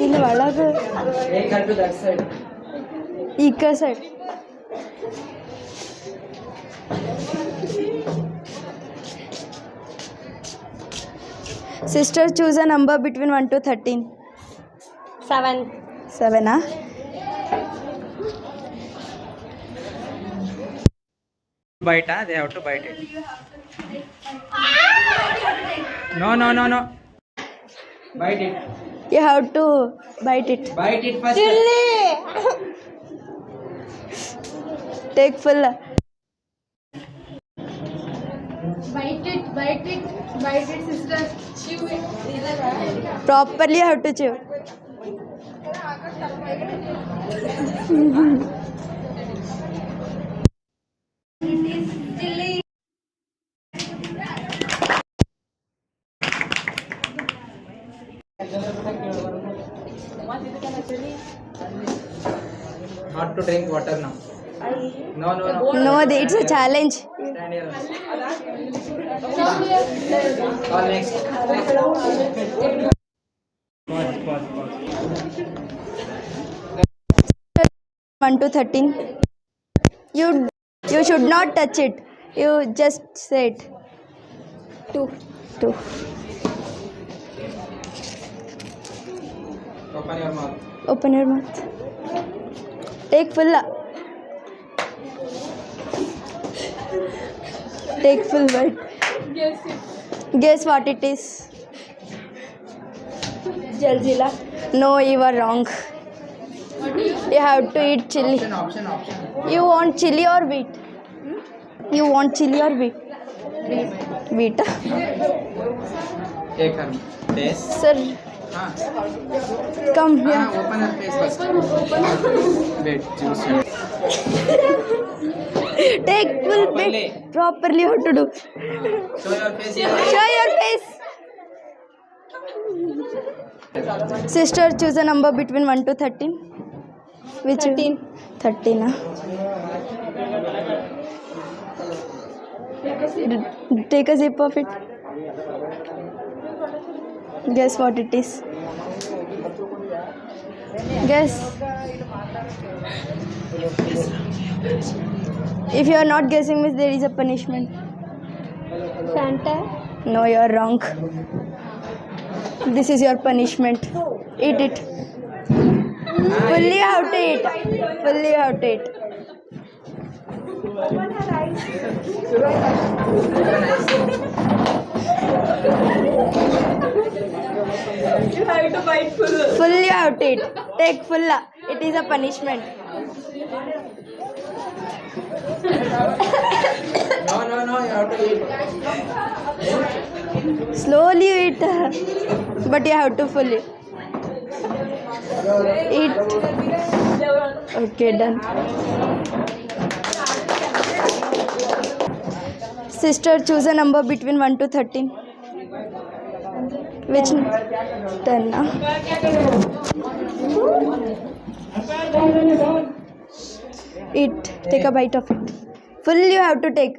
ಇಲ್ಲಿ ಒಳಗೆ ಈ ಕಡೆ side Sister, choose a number between 1 to 13. 7. 7, huh? Bite, huh? They have to bite it. No. Bite it. You have to bite it. Bite it first. Chilli. Take full. Bite it, sister. Chew it. Properly you have to chew. It is chilli. Not to drink water now. No. No, it's a challenge. Stand here. Call next. Pause. 1 to 13. You should not touch it. You just say it. 2. Open your mouth. Open your mouth. Take full. Take full bite. Guess what it is. Jaljeela. No, you are wrong. You have to eat chili. Option. You want chili or wheat? You want chili or wheat? Wheat. Take her. Taste. Sir, come here. Open her face first. Wait, juice. Take full bit. Properly how to do. Show your face here. Show your face. Sister, choose a number between 1 to 13. Which 13. 13, huh? Take a sip of it. Guess what it is. Guess. If you are not guessing, means there is a punishment. Fanta. No, you are wrong. This is your punishment. Eat it. Fully you have to eat. Fully you have to eat. You have to bite full. Fully you have to eat. Take full. It is a punishment. No, you have to eat. Slowly you eat. But you have to fully eat. Okay, done. Sister, choose a number between 1 to 13. Which 10? Eat. Take a bite of it. Full you have to take.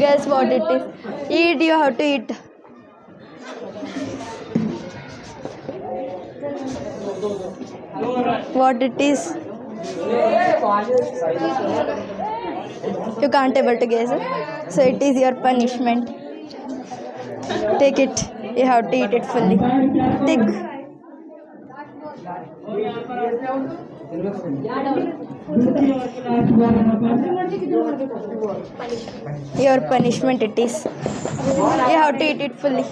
Guess what it is. Eat. You have to eat. What it is. You can't able to guess it. So it is your punishment. Take it. You have to eat it fully. Take. Your punishment it is. You have to eat it fully.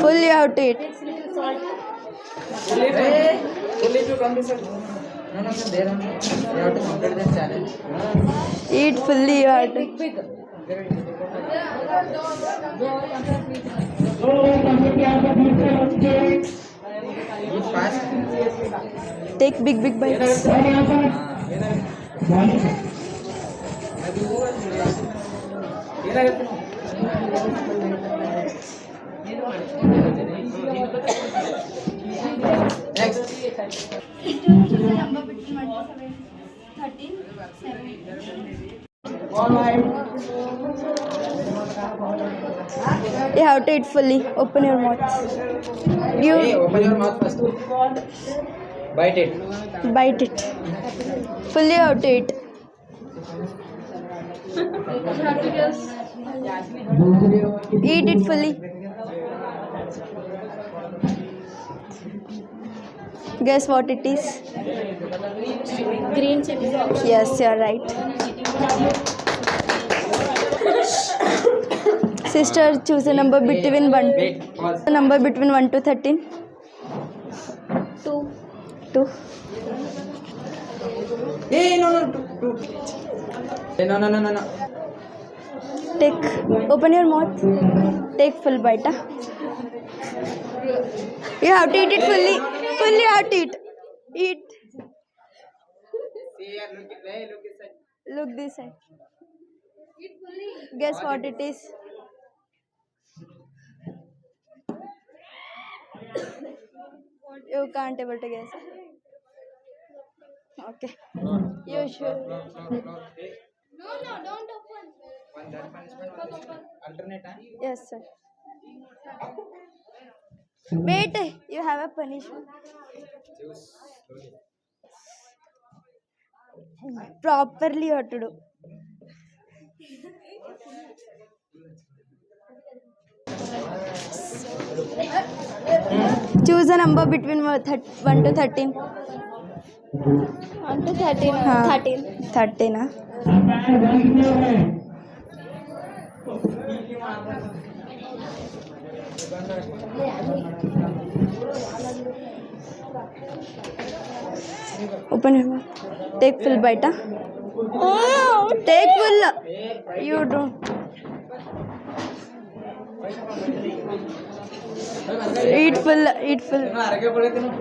Full you have to eat. No, there only. You have to complete this challenge. Eat fully you have to. Eat fast. Take big bites. Next. Number between 1 to 7. 13. 7. You have to eat fully. Open your mouth. You Open your mouth first. Bite it. bite it. Fully you have to eat. Eat it fully. Guess what it is? Green chili sauce. Yes, you're right. Sister, choose a number between 1 Wait. Pause. a number between 1 to 13. 2. 2. Hey, no. Hey, no. Take. Open your mouth. Take full bite. Huh? You have to eat it fully. Fully you have to eat. Eat. See here, look this side. Look this side. Guess what it is? You can't able to guess. Okay. You should. No, don't open. One that punishment, one this one. Alternate, huh? Yes, sir. Wait. You have a punishment. Choose slowly. Properly you have to do. Choose a number between 1 to 13. 1 to 13. हाँ. 13. 13 huh? Open your mouth. Take full bite. Huh? Take full. You don't. Eat full. Eat full. आगे बोले थे ना.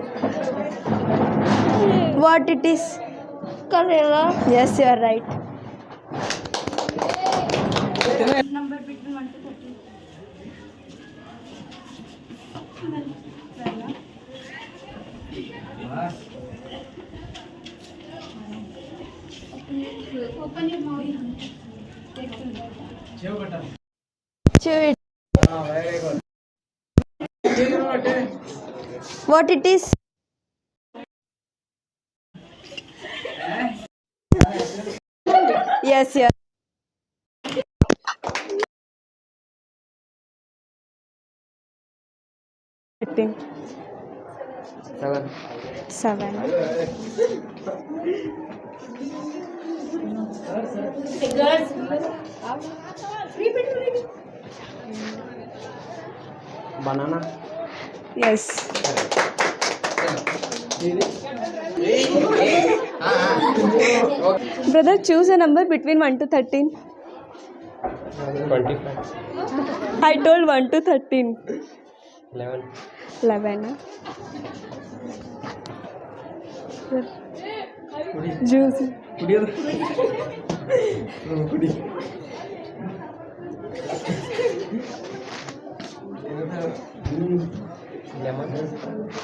What it is? Karela. Yes, you are right. Number between 1 to 13. Open your mouth. Chew it. Very good. What it is? Yes, yes. Seven. Banana. Yes. Brother, choose a number between 1 to 13. 25. I told 1 to 13. 11. 11. Juice.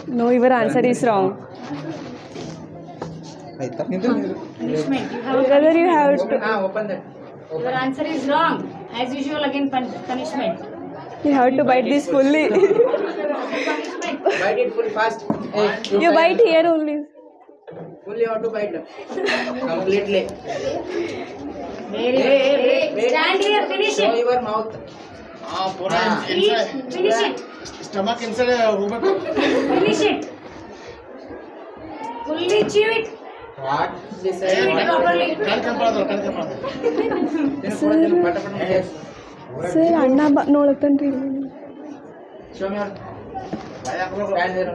No, your answer is wrong. Brother, you have to. Open that. Your answer is wrong. As usual, again punishment. You have to bite this fully. Bite it full fast. Hey, You bite here only. Fully how to bite. Completely. Wait. Stand here, finish Show it. your mouth. Eat, finish it. Stomach inside Finish it. Fully chew it. What? This Chew it properly. Sir, Anna ನೋಡತ್ತನ್ರಿ Show me your. Stand there.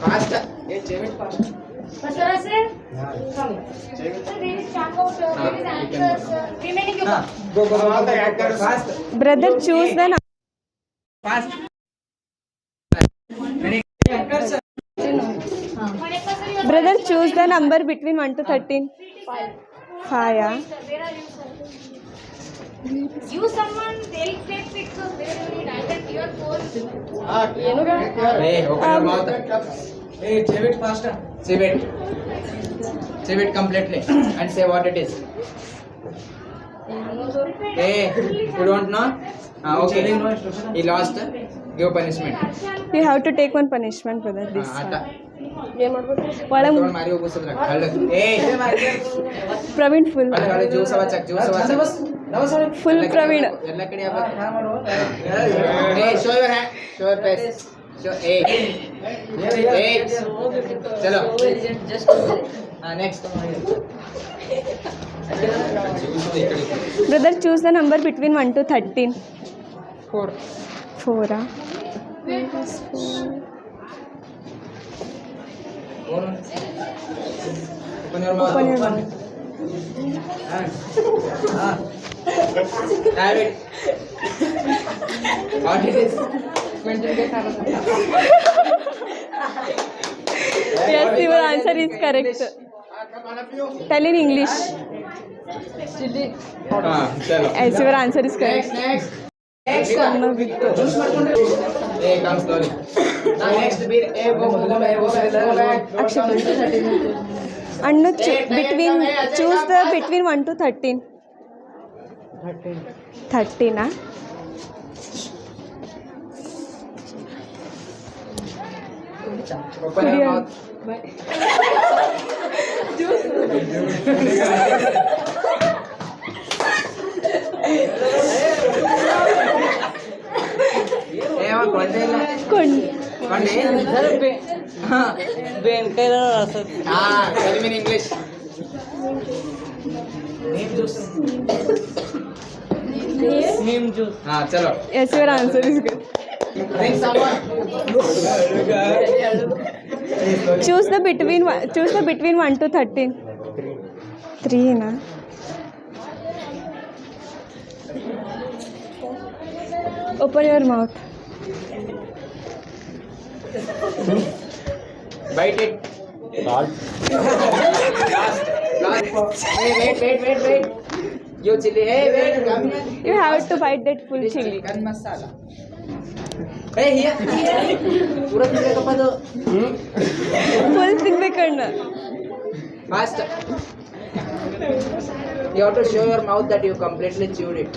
Fast. Hey, chew it fast. Basara sir. Come. Sir, there is chalk out. There is answers. Remaining you. Go. Fast. Brother, choose the number. Fast. Brother, choose the number between 1 to 13. 5. Yeah. Where are you, sir? You someone, they'll take pictures. Where you need either your phone. Hey, open your mouth. Hey, save it faster. Save it. Save it completely and say what it is. Hey, you don't know? Okay. He lost. Give punishment. You have to take one punishment, brother. This ಆಟ. ಒಳಗೆ ತಗೊಂಡ್ ಮಾರಿ ಹೋಗಿಸಿದ್ರ ಹಳ್ಳ. ಏಯ್ Praveen full ಅಲ್ಲ juice ಚಕ್ full Praveen. ಎಲ್ಲ ಕಡೆ ಏ show your hand show your face show ಏ ಏ ಚಲೋ next brother choose the number between 1 to 13. 4 4 Open your mouth. Open your mouth. Have it. What it is? Yes, your answer is correct. Tell in English. Chalo. Yes, your answer is correct. Next. Hey, come slowly. Now next beer. Hey, go back. And choose the between 1 to 13. 13 ah? Open your mouth. Konde tell me in English. Neem juice. Chalo. Yes, your answer is good. Bring someone. Choose the between 1 to 13. 3 na? Open your mouth. Bite it. Last. Wait. You chili. Hey, wait. Come here. You have to bite that full chili. Chicken masala. Hey, here. Pura ತಿನ್ಬೇಕಪ್ಪ ಅದು. Full ತಿನ್ಬೇಕಣ್ಣ. Fast. You have to show your mouth that you completely chewed it.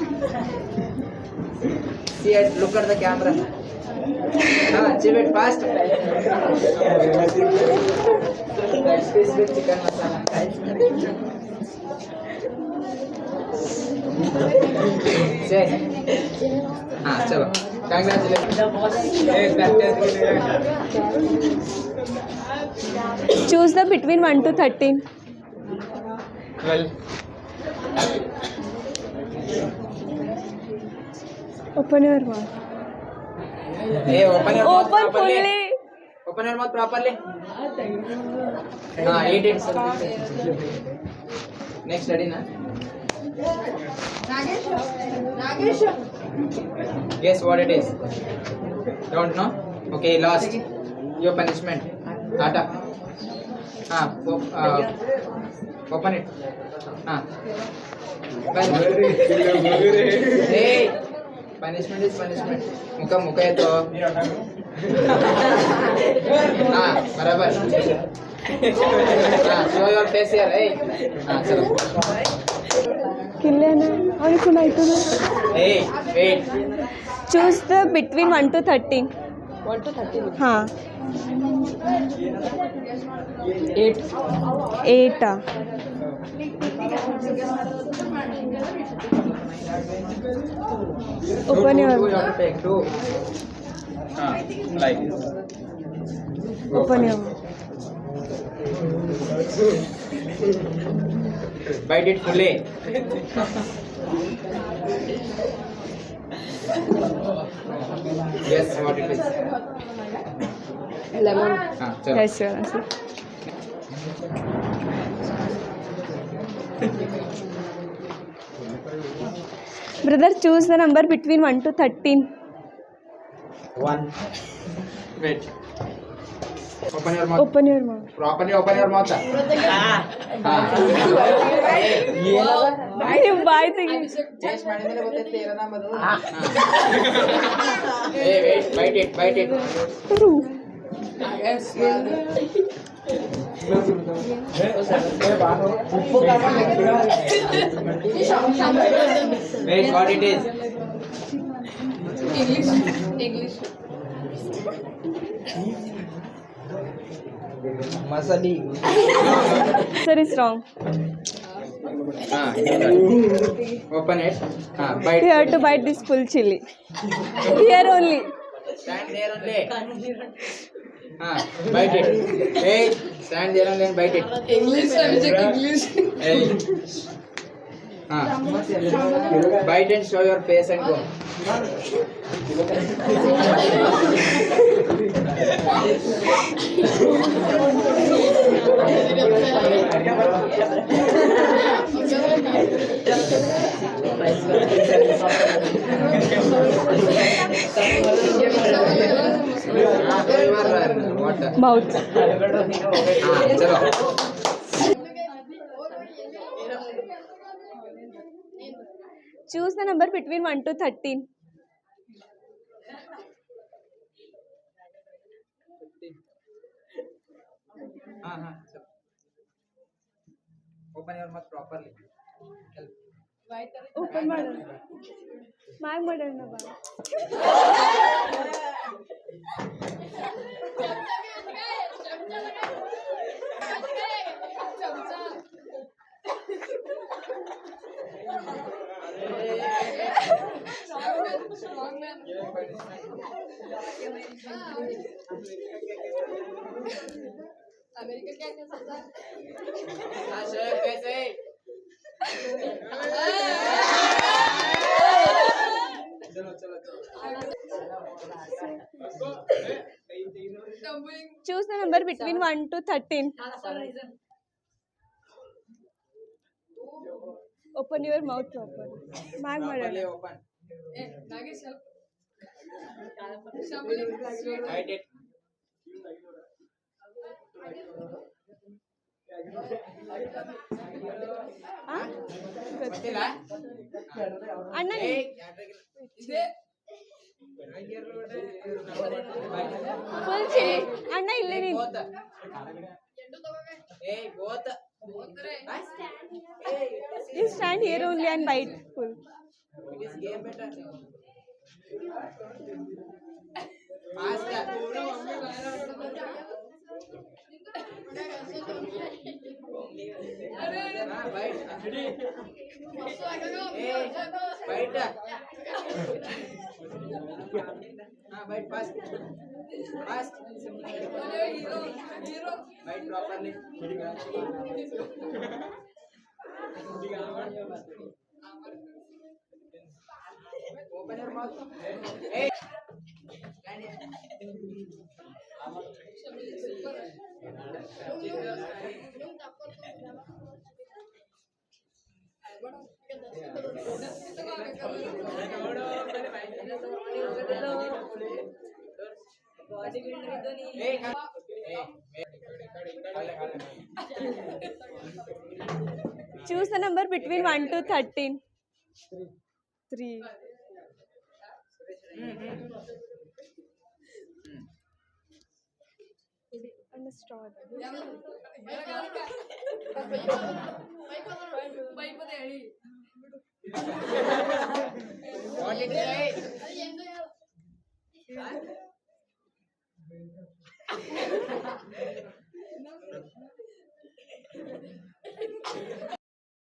See it. Look at the camera. Chew it fast. That's this with chicken masala. Say. Chalo. Congratulations. Choose the between 1 to 13. 12. Open your mouth. Hey, open your mouth Open properly. fully. Open your mouth properly. Eat it. Next, ready na? Guess what it is? Don't know? Okay, lost. Your punishment. Atta. Open it. Hey, punishment is punishment. Muka hai to. Barabar. Show your face here. Hey. Chalo. Killena. Aur kunai to. Hey, wait. Choose the between 1 to 13. 1 to 13. हाँ. 8. 8 ah. Open your You have to take 2. Like. Open your mouth. Bite it fully. Yes, what it is? Lemon. Chalo. Yes, your answer. Brother, choose the number between 1 to 13. 1. Wait. Open your mouth. Open your mouth. Properly open your mouth. You bite again. Change ಮಾಡಿದ್ಮೇಲೆ ಗೊತ್ತೈತೆ ಏನೋ ನಮ್ಮದು. Hey, wait, bite it. Wait, what it is? English. Masali. Sir is wrong. Open it. Bite. You have to bite this full chili. Here only. Stand there only. Bite it. Hey, stand there only and bite it. English subject English. Hey. Bite and show your face and go. What? Mouth. चलो. Choose the number between 1 to 13. चलो. Open your mouth properly. Open model. My model na ba? Show your face. Hey. Choose the number between 1 to 13. Open your mouth properly. My Properly model. open. Bite it. ಗೊತ್ತಿಲ್ಲ. ಅಣ್ಣ Hey, full chilli ಅಣ್ಣ ಇಲ್ಲೇ ನೀನು both. Hey, both. You stand here only and bite full. This game better. Fast. Bite. Hey, bite. Bite fast. Fast. Bite properly. Open your mouth. Hey. Stand here. Hey, come. Hey. Choose the number between 1 to 13. 3. And a straw. What did you say?